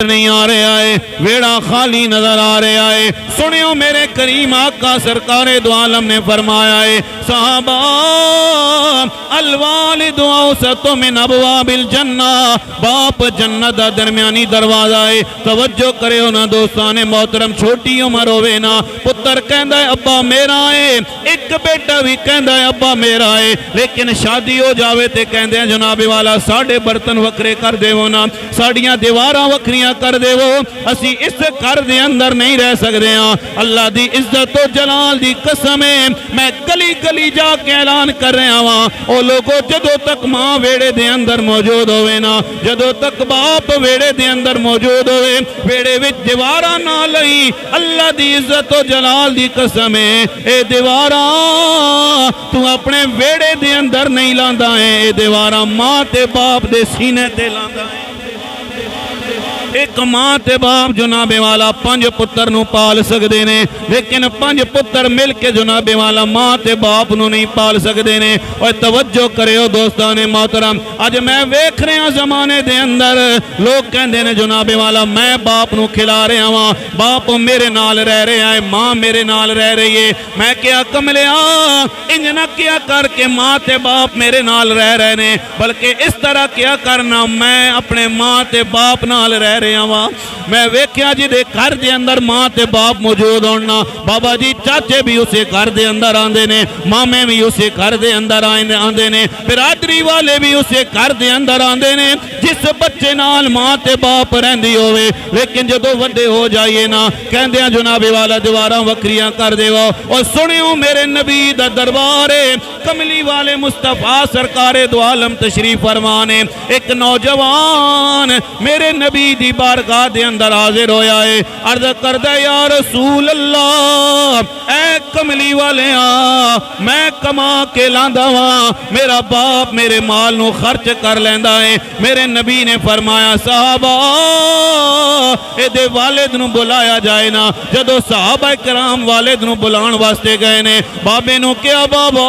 नहीं आ रहा है, वेड़ा खाली नजर आ रहा है। सुनियो मेरे करीम आका सरकारे दो आलम ने फरमाया है, साहबा अलवालिदु औसतु मिन अबवाबिल जन्ना, बाप जन्नत दा दरमियानी दरवाजा है। तवज्जो करे ना दोस्तां ने मोहतरम, छोटी उम्र होवे ना पुत्र कहंदा है अब्बा मेरा है, एक बेटा भी कहंदा है अब्बा मेरा है, लेकिन शादी हो जावे ते कहंदे जनाबे वाला साडे बर्तन वखरे कर देवो ना, साडियां दीवारां वखरियां कर देवो, असी इस घर दे अंदर नहीं रह सकते हैं। अल्लाह दी इज्जत तो जलाल दी कसम है, मैं गली गली जाके ऐलान कर रहा वां, ओ लोगो जदों तक मां वेड़े दे अंदर मौजूद होवे ना, जदों तक बाप वेड़े दे अंदर मौजूद होवे, वेड़े विच दीवारां ना लई, अल्लाह दी इज्जत तो जलाल दी कसम है, ए दीवारां तू अपने वेड़े दे अंदर नहीं लांदा है, ए दीवारां मां ते बाप दे सीने ते लांदा है। एक मां ते बाप जनाबे वाला 5 पुत्र नूं पाल सकते ने, लेकिन 5 पुत्र मिल के जनाबे वाला मां ते बाप नूं नहीं पाल सकते ने। और तवज्जो करियो दोस्तों ने मोहतरम, अज मैं वेख रहा जमाने दे अंदर लोग कहंदे ने जनाबे वाला मैं बाप नूं खिला रहा वां, बाप मेरे नाल रह रहा है, मां मेरे नाल रह रही है। मैं क्या कमलिया इंज ना क्या करके मां ते बाप मेरे नाल रह रहे ने, बल्कि इस तरह क्या करना, मैं अपने मां ते बाप नाल रह रहा वा। मैं वेख्या जिहदे घर दे अंदर मां ते बाप मौजूद होना, बाबा जी चाचे भी उसे घर दे अंदर आंदे ने, मामे भी उसे घर दे अंदर आंदे ने, बिरादरी वाले भी उसे घर दे अंदर आंदे ने। जिस बच्चे नाल मां ते बाप रहिंदी होवे, लेकिन जदों वड्डे हो जाइए ना कहंदे जनाबे वाला दीवारां वखरियां कर देवो। और सुनियो मेरे नबी दा दरबार है, कमली वाले मुस्तफा सरकारे दो आलम तशरीफ फरमाने। एक नौजवान मेरे नबी दी बारगाह दे अंदर हाजिर होया है, अर्ज करदा या रसूल अल्लाह, ऐ कमली वाले मैं कमा के लांदा वां, मेरा बाप मेरे माल नूं खर्च कर लैंदा है। मेरे नबी ने फरमाया साहबा एदे वालिद नूं बुलाया जाए ना। जदों सहाबा कराम वालिद नूं बुलाण वास्ते गए ने, बाबे नूं कहा बाबा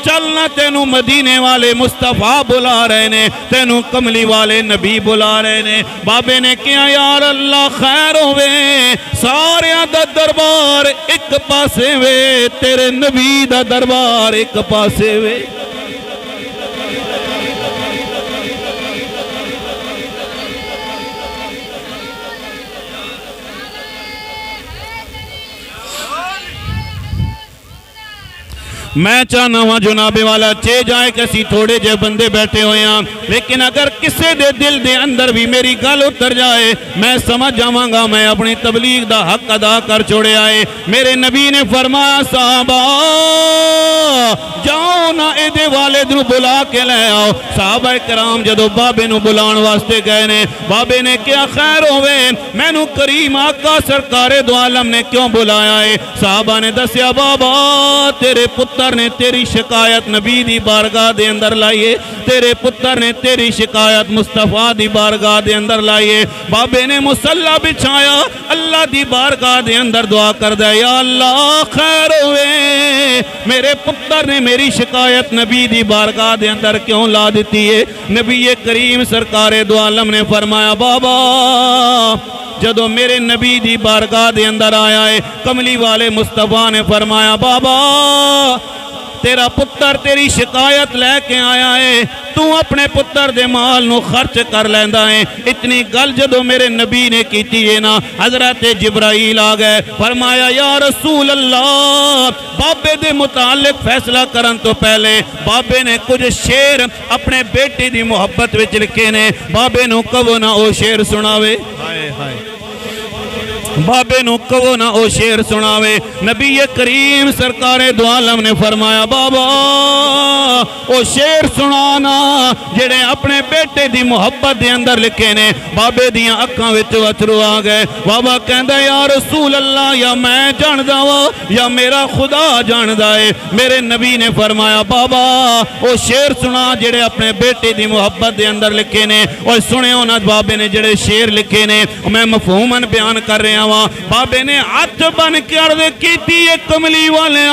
चलना तेनू मदीने वाले मुस्तफा बुला रहे ने, तेनू कमली वाले नबी बुला रहे ने। बाबे ने कहा यार अल्लाह खैर होवे, सारियां दा दरबार एक पासे वे, तेरे नबी दा दरबार एक पासे वे। मैं चाहना वा जनाबे वाला चे जाए कि असी थोड़े जे बंदे बैठे हुए हैं, लेकिन अगर किसी दे दिल दे अंदर भी मेरी गल उतर जाए, मैं समझ जावांगा मैं अपनी तबलीग दा हक अदा कर छोड़िया है। मेरे नबी ने फरमाया साहबा जाओ ना एदे वालिद नूं बुला के ले आओ। साहबा कराम जदों बाबे नूं बुलाण वास्ते गए ने, बाबे ने क्या खैर होवे, मैनू करीम आका सरकारे दो आलम ने क्यों बुलाया है। साहबा ने दस्या बाबा तेरे पुत्र ने तेरी शिकायत नबी दी बारगाह दे अंदर लाइए, तेरे पुत्र ने तेरी शिकायत मुस्तफा दी बारगाह दे अंदर लाइए। बाबे ने मुसल्ला बिछाया, अल्लाह दी बारगाह दे अंदर दुआ कर दे या अल्लाह खैर होवे, मेरे पुत्र ने मेरी शिकायत नबी दी बारगाह दे अंदर क्यों ला दी है। नबी करीम सरकारे दो आलम ने फरमाया बाबा जदों मेरे नबी दी बारगाह दे अंदर आया है, कमली वाले मुस्तफा ने फरमाया बाबा तेरा पुत्र तेरी शिकायत लेके आया है, तू अपने पुत्र दे माल नूं खर्च कर लैंदा है। इतनी गल जदों मेरे नबी ने कीती है ना, हजरत जिब्राइल आ गए, फरमाया या रसूल अल्लाह, बाबे दे मुतालिक फैसला करन तो पहले बाबे ने कुछ शेर अपने बेटे दी मुहब्बत विच लिखे ने, बाबे नूं कहो ना ओ शेर सुनावे। हाय हाय बाबे नूं कहो ना ओ शेर सुनावे। नबी करीम सरकारे दो आलम ने फरमाया बाबा ओ शेर सुनाना जेड़े अपने बेटे दी मुहब्बत दे अंदर लिखे ने। बाबे दियां अखां विच अथरू आ गए। बाबा कहंदा या रसूल अल्लाह, या मैं जानदा वा या मेरा खुदा जानदा है। मेरे नबी ने फरमाया बाबा ओ शेर सुना जेड़े अपने बेटे दी मुहब्बत दे अंदर लिखे ने। और सुनियो ना बाबे ने जेड़े शेर लिखे ने, मैं मफहूमन बयान कर रहा रहा वा। बाबे ने हाथ बन के अर्ज की कमली वाले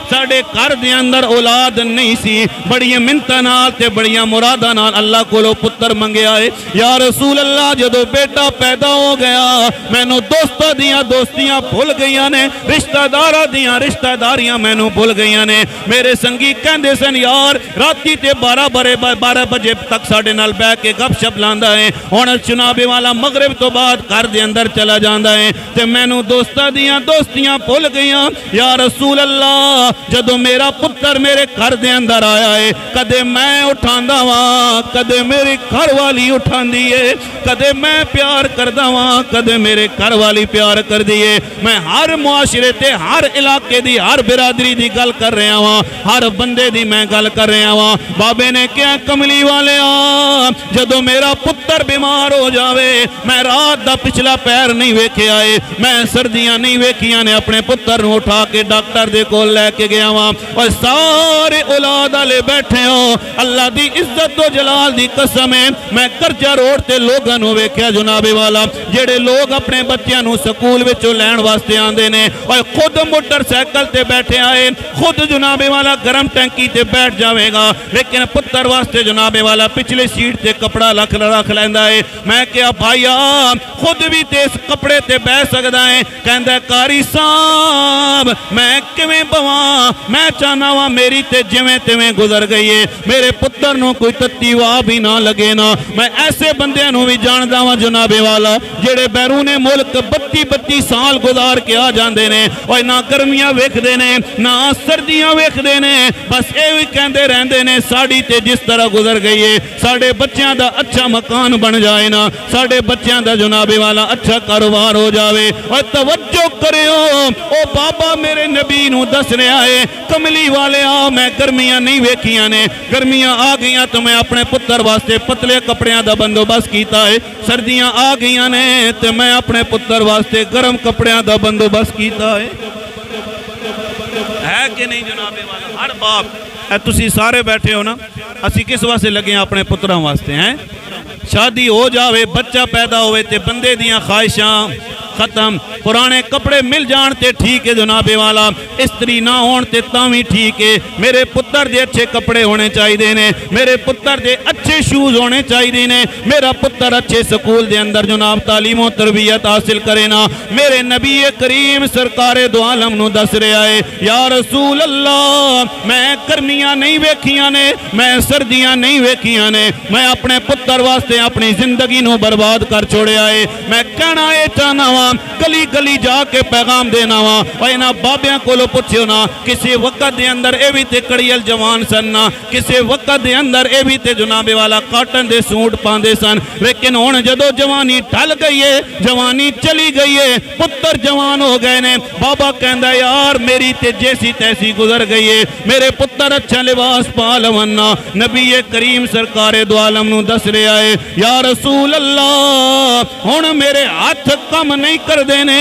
साडे घर दे अंदर औलाद नहीं सी, बड़िया मिन्नतां नाल ते बड़िया मुरादां नाल अल्लाह कोलों पुत्र मंगया है। या रसूल अल्लाह जदों बेटा पैदा हो गया मैनू दोस्तां दियां दोस्तियां भुल गईयां ने, रिश्तेदारां दियां रिश्तेदारियां मैनू भुल गईयां ने। मेरे संगी कहंदे सन यार राती ते 12 बजे तक साडे नाल बैठ के गपशप लांदा है, हुण जनाबे वाला मगरिब तो बाद घर दे अंदर चला जांदा है ते मैनू दोस्तां दियां दोस्तियां भुल गईयां। या रसूल अल्लाह जदों मेरा पुत्र मेरे घर दे अंदर आया है कदे मैं उठांदा वां कदे मेरी घर वाली उठांदी है, कदे मैं प्यार करदा वां कदे मेरे घर वाली प्यार करदी है। मैं हर मुआशरे ते हर इलाके दी हर बिरादरी दी गल कर रहा वां, हर बंदे दी मैं गल कर रहा वां। बाबे ने क्या कमली वाले जदों मेरा पुत्र बीमार हो जावे मैं रात दा पिछला पैर नहीं वेखिया है, मैं सर्दियां नहीं वेखियां ने, अपने पुत्र नूं उठा के डॉक्टर दे कोल लैके गया वां। और सारे औलाद वाले बैठे हो अल्लाह दी इज्जत तो जलाल दी कसम है मैं करजा रोड ते लोगां नूं वेखिया जनाबे वाला जेड़े लोग अपने बच्चों नूं स्कूल विचों लैण वास्ते आंदे ने और खुद मोटरसाइकिल ते बैठे आए, खुद जनाबे वाला गर्म टैंकी ते बैठ जाएगा, लेकिन पुत्र वास्ते जनाबे वाला पिछले सीट ते कपड़ा रख लैंदा है। मैं क्या भाईया खुद भी ते इस कपड़े ते बह सकदा है? कहंदा कारी साहब मैं किवें बवां, मैं चाहना वा मेरी ते जिवें तिवें गुजर गई है, मेरे पुत्र नूं कोई तत्ती वाह भी ना लगे ना। मैं ऐसे बंदियां नूं भी जानदा वा जनाबे वाला जेड़े बैरूने मुल्क 32 साल गुजार के आ जांदे ने और ना गर्मियां वेखदे ने ना सर्दियां वेखदे ने, बस ये भी कहंदे रहंदे ने साड़ी ते जिस तरह गुजर गई है साडे बच्चों दा अच्छा मकान बन जाए ना, साडे बच्चों दा जनाबे वाला अच्छा कारोबार हो जाए। और तवज्जो करियो ओ बाबा मेरे नबी नूं दस रहा है कमली वाले मैं गर्मियां नहीं वेखियां ने, गर्मियां आ गईयां तो मैं अपने पुत्र वास्ते पतले कपड़ियां दा बंदोबस्त कीता है, सर्दियां आ गईयां ने तो मैं अपने पुत्र वास्ते गर्म कपड़ियां दा बंदोबस्त कीता है कि नहीं जनाबे वाला। हर बाप तुसी सारे बैठे हो ना, असी किस वास्ते लगे अपने पुत्रां वास्ते हैं? शादी हो जावे बच्चा पैदा होवे ते बंदे दियां ख्वाहिशां खत्म, पुराने कपड़े मिल जान ते ठीक है जनाबे वाला, स्त्री ना होन ते तां भी ठीक है। मेरे पुत्र दे अच्छे कपड़े होने चाहिए ने, मेरे पुत्र दे अच्छे शूज होने चाहिए ने, मेरा पुत्र अच्छे स्कूल दे अंदर जनाब तालीम और तरबियत हासिल करे ना। मेरे नबी करीम सरकारे दो आलम नूं दस रहा है या रसूल अल्लाह मैं गर्मियां नहीं वेखियां ने, मैं सर्दियां नहीं वेखियां ने, मैं अपने पुत्र वास्ते अपनी जिंदगी नूं बर्बाद कर छोड़िया है। मैं कहना ये चाहना वा गली गली जाके पैगाम देना वा और इन्हां बाबियां कोलों पुछियो ना किसी वक्त दे अंदर ये भी ते कड़ियल जवान सन ना, किसी वक्त दे अंदर ये भी ते जनाबे वाला कॉटन दे सूट पांदे सन, लेकिन हुण जदों जवानी ढल गई है जवानी चली गई है पुत्र जवान हो गए ने, बाबा कहंदा यार मेरी ते जैसी तैसी गुजर गई है, मेरे पुत्र अच्छा लिबास पा लवन ना। नबी करीम सरकारे दो आलम नूं दस रहा है या रसूल अल्लाह हुण मेरे हाथ कम नहीं कर देने,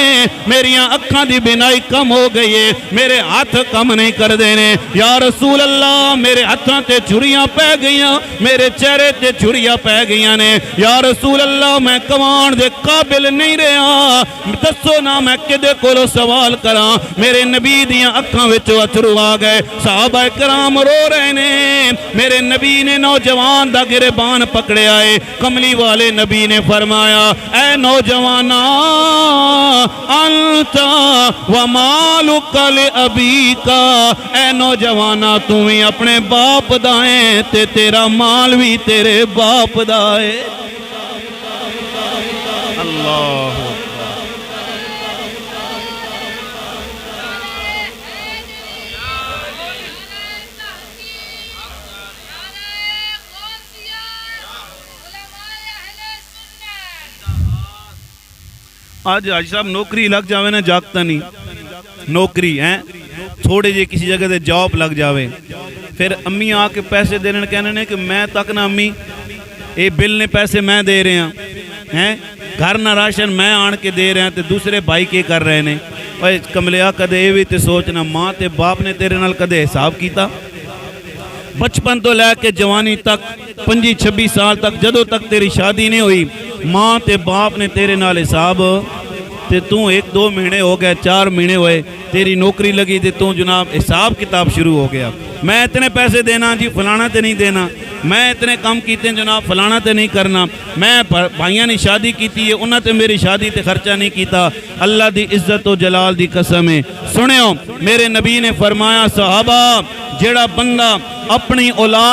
मेरिया अखां दी बिनाई कम हो गई है, मेरे हाथ कम नहीं कर देने या रसूल अल्लाह, मेरे हाथां ते छुरियां पै गईयां, मेरे चेहरे ते छुरियां पै गईयां ने या रसूल अल्लाह, मैं कमाण दे काबिल नहीं रहा, दसो ना मैं किदे कोलों सवाल करा। मेरे नबी दियां अखां विचों अथरू आ गए, सहाबा कराम रो रहे ने, मेरे नबी ने नौजवान दा गिरबान पकड़िया है, कमली वाले नबी ने फरमाया ऐ नौजवाना अंता व मालुका ले अबी का, ऐ नौजवाना तू भी अपने बाप दा है ते तेरा माल भी तेरे बाप दा है। अल्लाह आज हाजी साहब नौकरी लग जावे ना जागता नहीं, नौकरी है थोड़े जे किसी जगह से जॉब लग जावे, फिर अम्मी आके पैसे देने कहने ने कि मैं तक ना अम्मी ये बिल ने पैसे मैं दे रहा हैं, घर ना राशन मैं आन के दे रहा तो दूसरे भाई के कर रहे ने। भाई कमलिया कदे ये भी तो सोचना माँ ते बाप ने तेरे नाल कदे हिसाब किया? बचपन तो लैके जवानी तक 25-26 साल तक जदों तक तेरी शादी नहीं हुई माँ ते बाप ने तेरे नाल हिसाब तो तू 1-2 महीने हो गए, 4 महीने हुए तेरी नौकरी लगी तो तू जनाब हिसाब किताब शुरू हो गया, मैं इतने पैसे देना जी, फलाना तो नहीं देना, मैं इतने काम किए जनाब, फलाना तो नहीं करना, मैं भाइयों ने शादी की है उन्होंने मेरी शादी ते खर्चा नहीं किया। अल्लाह की इज्जत और जलाल की कसम है। सुनियो मेरे नबी ने फरमाया, सहाबा जेड़ा बंदा अपनी औलाद